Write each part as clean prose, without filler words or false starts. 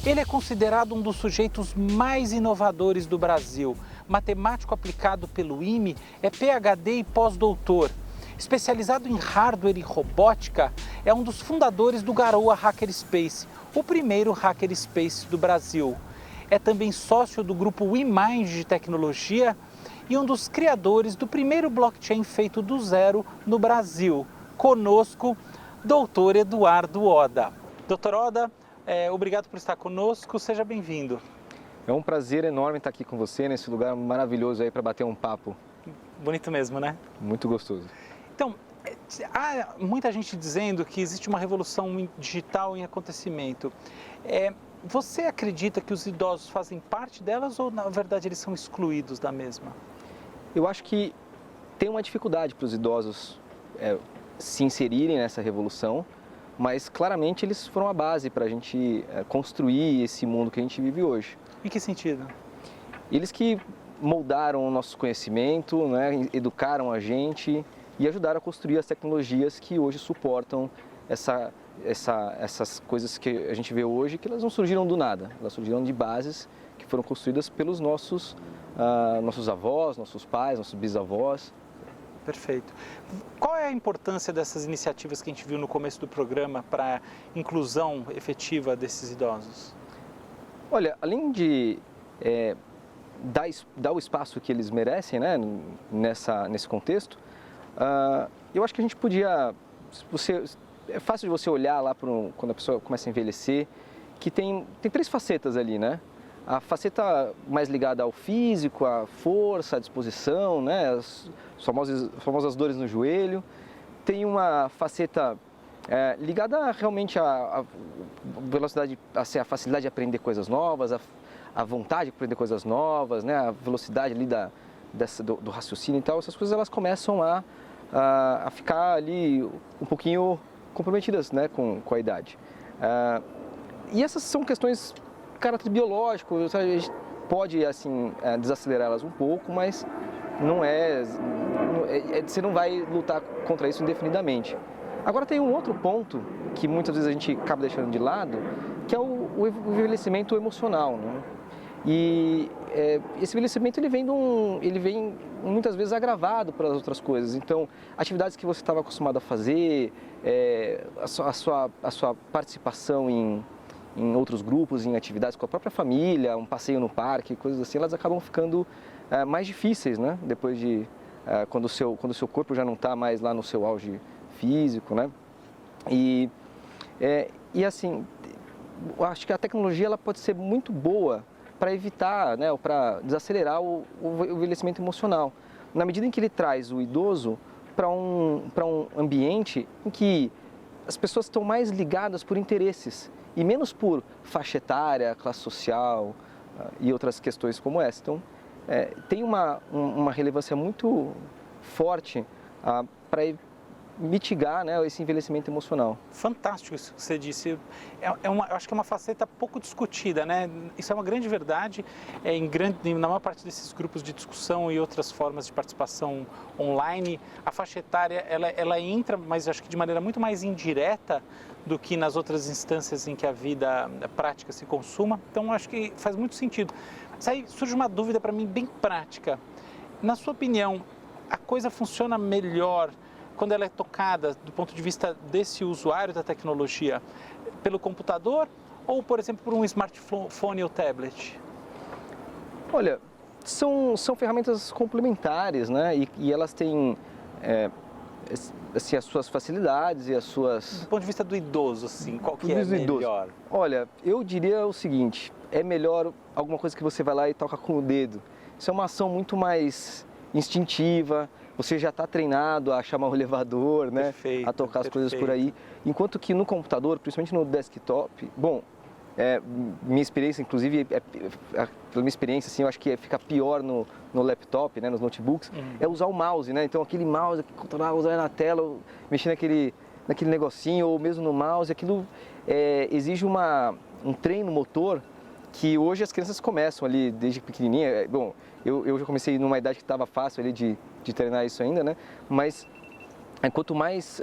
Ele é considerado um dos sujeitos mais inovadores do Brasil. Matemático aplicado pelo IME, é PhD e pós-doutor. Especializado em hardware e robótica, é um dos fundadores do Garoa Hackerspace, o primeiro hackerspace do Brasil. É também sócio do grupo WeMind de tecnologia e um dos criadores do primeiro blockchain feito do zero no Brasil. Conosco, doutor Eduardo Oda. Doutor Oda, obrigado por estar conosco, seja bem-vindo. É um prazer enorme estar aqui com você nesse lugar maravilhoso aí para bater um papo. Bonito mesmo, né? Muito gostoso. Então, há muita gente dizendo que existe uma revolução digital em acontecimento. Você acredita que os idosos fazem parte delas ou, na verdade, eles são excluídos da mesma? Eu acho que tem uma dificuldade para os idosos se inserirem nessa revolução, mas claramente eles foram a base para a gente construir esse mundo que a gente vive hoje. Em que sentido? Eles que moldaram o nosso conhecimento, né, educaram a gente e ajudaram a construir as tecnologias que hoje suportam essas coisas que a gente vê hoje, que elas não surgiram do nada, elas surgiram de bases que foram construídas pelos nossos avós, nossos pais, nossos bisavós. Perfeito. Qual é a importância dessas iniciativas que a gente viu no começo do programa para a inclusão efetiva desses idosos? Olha, além de dar o espaço que eles merecem, né, nesse contexto, eu acho que a gente podia... É fácil de você olhar lá quando a pessoa começa a envelhecer, que tem três facetas ali, né? A faceta mais ligada ao físico, à força, à disposição, né? As famosas dores no joelho. Tem uma faceta ligada realmente à velocidade, a facilidade de aprender coisas novas, a vontade de aprender coisas novas, né? A velocidade ali do raciocínio e tal. Essas coisas elas começam a ficar ali um pouquinho comprometidas, né, com a idade. E essas são questões de caráter biológico, a gente pode assim desacelerá-las um pouco, mas você não vai lutar contra isso indefinidamente. Agora tem um outro ponto que muitas vezes a gente acaba deixando de lado, que é o envelhecimento emocional, né? E esse envelhecimento ele vem muitas vezes agravado pelas outras coisas. Então, atividades que você estava acostumado a fazer, a sua participação em outros grupos, em atividades com a própria família, um passeio no parque, coisas assim, elas acabam ficando mais difíceis, né? Depois de quando o seu corpo já não está mais lá no seu auge físico, né? E assim, eu acho que a tecnologia ela pode ser muito boa para evitar, né, ou para desacelerar o envelhecimento emocional, na medida em que ele traz o idoso para um ambiente em que as pessoas estão mais ligadas por interesses e menos por faixa etária, classe social e outras questões como essa. Então, tem uma relevância muito forte para mitigar, né, esse envelhecimento emocional. Fantástico isso que você disse. Eu acho que é uma faceta pouco discutida, né? Isso é uma grande verdade. Na maior parte desses grupos de discussão e outras formas de participação online, a faixa etária ela entra, mas acho que de maneira muito mais indireta do que nas outras instâncias em que a vida prática se consuma. Então, acho que faz muito sentido. Mas aí surge uma dúvida para mim bem prática. Na sua opinião, a coisa funciona melhor quando ela é tocada do ponto de vista desse usuário da tecnologia pelo computador ou, por exemplo, por um smartphone ou tablet? Olha, são ferramentas complementares, né? E elas têm assim, as suas facilidades e as suas... Do ponto de vista do idoso, assim, qual que é melhor? Olha, eu diria o seguinte, é melhor alguma coisa que você vai lá e toca com o dedo. Isso é uma ação muito mais instintiva, você já está treinado a chamar o elevador, né? Perfeito, a tocar as coisas por aí. Enquanto que no computador, principalmente no desktop, bom, minha experiência, inclusive, pela minha experiência, assim, eu acho que fica pior no laptop, né, nos notebooks, é usar o mouse, né? Então aquele mouse que controlar, usar na tela, mexer naquele negocinho, ou mesmo no mouse, aquilo exige um treino motor que hoje as crianças começam ali desde pequenininha. Bom, eu já comecei numa idade que estava fácil ali de treinar isso ainda, né? Mas quanto mais,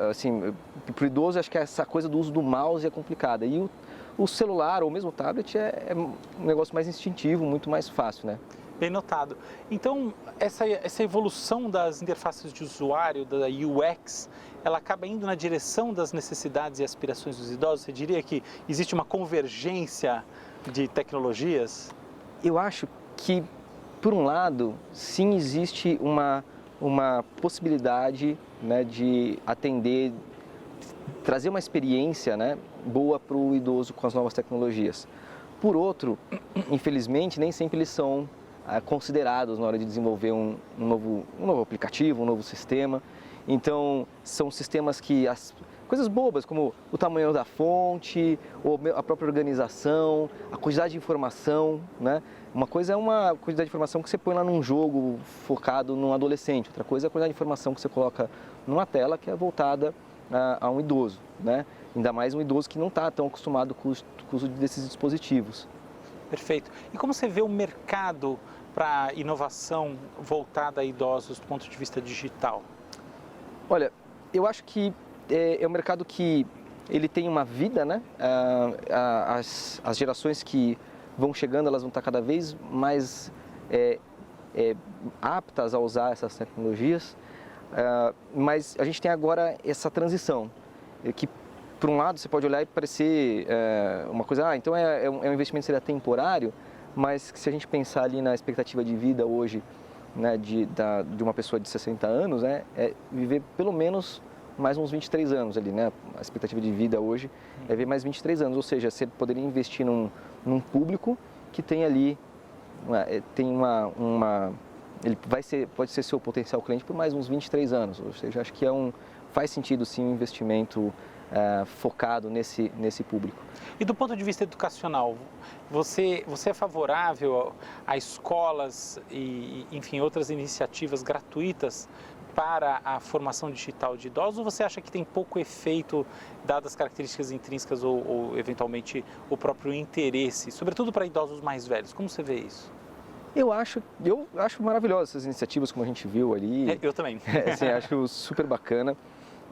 assim, para o idoso, acho que essa coisa do uso do mouse é complicada. E o celular ou mesmo o tablet é um negócio mais instintivo, muito mais fácil, né? Bem notado. Então, essa evolução das interfaces de usuário, da UX, ela acaba indo na direção das necessidades e aspirações dos idosos? Você diria que existe uma convergência de tecnologias? Eu acho que, por um lado, sim, existe uma possibilidade, né, de atender, trazer uma experiência, né, boa para o idoso com as novas tecnologias. Por outro, infelizmente, nem sempre eles são considerados na hora de desenvolver um novo aplicativo, um novo sistema. Então, são sistemas que coisas bobas, como o tamanho da fonte, ou a própria organização, a quantidade de informação, né? Uma coisa é uma quantidade de informação que você põe lá num jogo focado num adolescente, outra coisa é a quantidade de informação que você coloca numa tela que é voltada a um idoso, né? Ainda mais um idoso que não está tão acostumado com o uso desses dispositivos. Perfeito. E como você vê o mercado para inovação voltada a idosos do ponto de vista digital? Olha, eu acho que é um mercado que ele tem uma vida, né? As gerações que vão chegando, elas vão estar cada vez mais aptas a usar essas tecnologias, mas a gente tem agora essa transição, que por um lado você pode olhar e parecer uma coisa, então é um investimento que seria temporário, mas se a gente pensar ali na expectativa de vida hoje, né, de uma pessoa de 60 anos, né, é viver pelo menos mais uns 23 anos ali, né? A expectativa de vida hoje é viver mais 23 anos, ou seja, você poderia investir num público que tem ali, ele pode ser seu potencial cliente por mais uns 23 anos, ou seja, acho que faz sentido sim um investimento focado nesse público. E do ponto de vista educacional, você é favorável a escolas e, enfim, outras iniciativas gratuitas para a formação digital de idosos, ou você acha que tem pouco efeito, dadas as características intrínsecas ou eventualmente o próprio interesse, sobretudo para idosos mais velhos? Como você vê isso? Eu acho maravilhosas essas iniciativas, como a gente viu ali. Eu também. Assim, acho super bacana.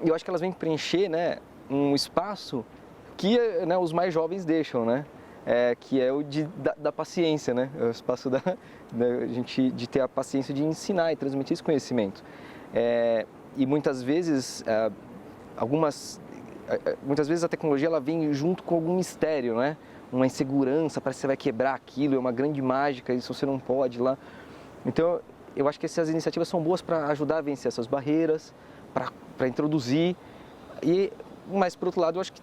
E eu acho que elas vêm preencher, né, um espaço que, né, os mais jovens deixam, né? Que é o da paciência, né? É o espaço da gente de ter a paciência de ensinar e transmitir esse conhecimento. E muitas vezes muitas vezes a tecnologia ela vem junto com algum mistério, né? Uma insegurança, parece que você vai quebrar aquilo, é uma grande mágica, isso você não pode lá. Então, eu acho que essas iniciativas são boas para ajudar a vencer essas barreiras, para introduzir. Mas, por outro lado, eu acho que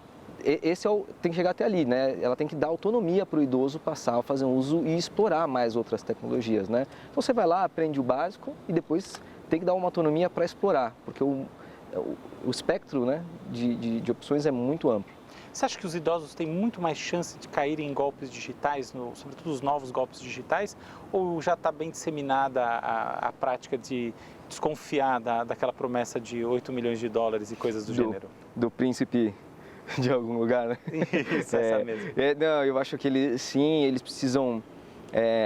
tem que chegar até ali, né? Ela tem que dar autonomia para o idoso passar a fazer um uso e explorar mais outras tecnologias, né? Então, você vai lá, aprende o básico e depois tem que dar uma autonomia para explorar, porque o espectro, né, de opções é muito amplo. Você acha que os idosos têm muito mais chance de caírem em golpes digitais, sobretudo os novos golpes digitais, ou já está bem disseminada a prática de desconfiar daquela promessa de 8 milhões de dólares e coisas do gênero? Do príncipe de algum lugar, né? Isso, essa mesmo. Não, eu acho que eles precisam,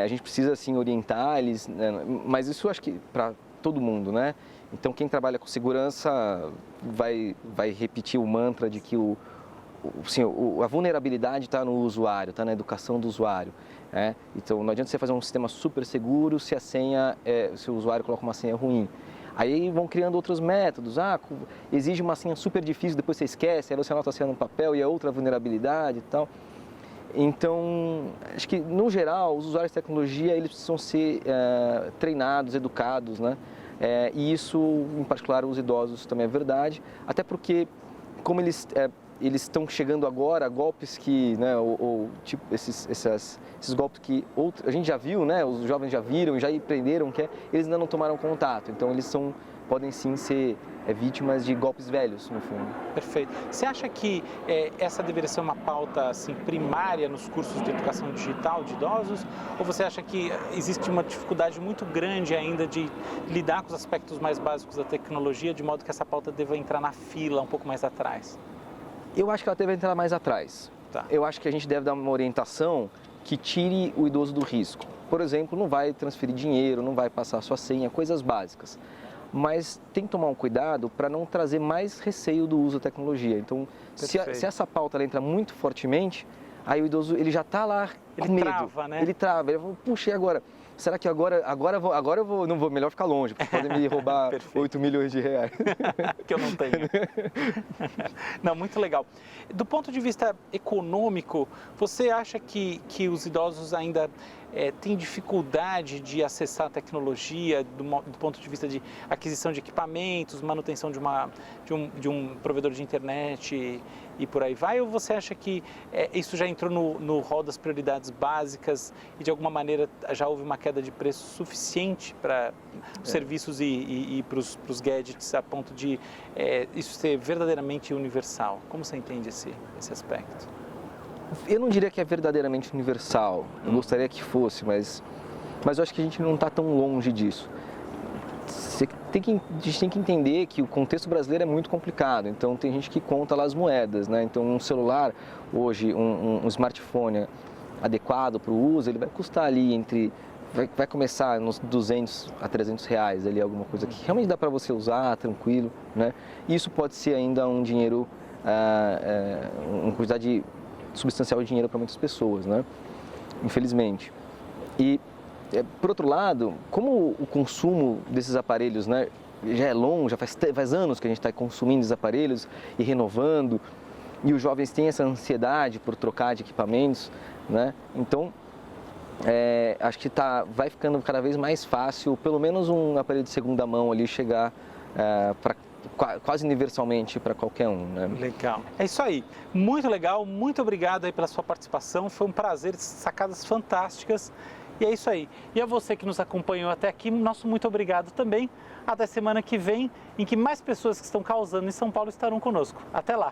a gente precisa sim orientar eles, né, mas isso eu acho que para todo mundo, né? Então quem trabalha com segurança vai repetir o mantra de que a vulnerabilidade está no usuário, está na educação do usuário. Né? Então não adianta você fazer um sistema super seguro se se o usuário coloca uma senha ruim. Aí vão criando outros métodos, exige uma senha super difícil, depois você esquece, aí você anota a senha no papel e é outra vulnerabilidade e tal. Então, acho que no geral, os usuários de tecnologia eles precisam ser treinados, educados, né? E isso, em particular, os idosos também é verdade, até porque como eles estão chegando agora, golpes que, né, tipo esses golpes que a gente já viu, né, os jovens já viram, já aprenderam que eles ainda não tomaram contato, então eles podem sim ser vítimas de golpes velhos, no fundo. Perfeito. Você acha que essa deveria ser uma pauta assim, primária nos cursos de educação digital de idosos? Ou você acha que existe uma dificuldade muito grande ainda de lidar com os aspectos mais básicos da tecnologia, de modo que essa pauta deva entrar na fila um pouco mais atrás? Eu acho que ela deve entrar mais atrás. Tá. Eu acho que a gente deve dar uma orientação que tire o idoso do risco. Por exemplo, não vai transferir dinheiro, não vai passar sua senha, coisas básicas. mas tem que tomar um cuidado para não trazer mais receio do uso da tecnologia. Então, se essa pauta ela entra muito fortemente, aí o idoso ele já está lá com medo. Trava, né? Ele trava, ele fala, puxa, e agora? Será que agora eu vou, não vou, melhor ficar longe, porque podem me roubar 8 milhões de reais. Que eu não tenho. Não, muito legal. Do ponto de vista econômico, você acha que os idosos ainda têm dificuldade de acessar a tecnologia do ponto de vista de aquisição de equipamentos, manutenção de um provedor de internet e por aí vai? Ou você acha que isso já entrou no rol das prioridades básicas e de alguma maneira já houve uma queda de preço suficiente para os serviços e para os gadgets a ponto de isso ser verdadeiramente universal? Como você entende esse aspecto? Eu não diria que é verdadeiramente universal, eu gostaria que fosse, mas eu acho que a gente não está tão longe disso. A gente tem que entender que o contexto brasileiro é muito complicado, então tem gente que conta lá as moedas, né? Então um celular, hoje, um smartphone adequado para o uso, ele vai custar ali vai começar nos 200 a 300 reais, ali, alguma coisa que realmente dá para você usar tranquilo, né? E isso pode ser ainda um dinheiro, uma quantidade substancial de dinheiro para muitas pessoas, né? Infelizmente. E por outro lado, como o consumo desses aparelhos, né, já é longo, já faz anos que a gente está consumindo esses aparelhos e renovando, e os jovens têm essa ansiedade por trocar de equipamentos, né? Então, acho que vai ficando cada vez mais fácil, pelo menos um aparelho de segunda mão ali chegar quase universalmente para qualquer um, né? Legal. É isso aí. Muito legal. Muito obrigado aí pela sua participação. Foi um prazer, sacadas fantásticas. E é isso aí. E a você que nos acompanhou até aqui, nosso muito obrigado também. Até semana que vem, em que mais pessoas que estão causando em São Paulo estarão conosco. Até lá!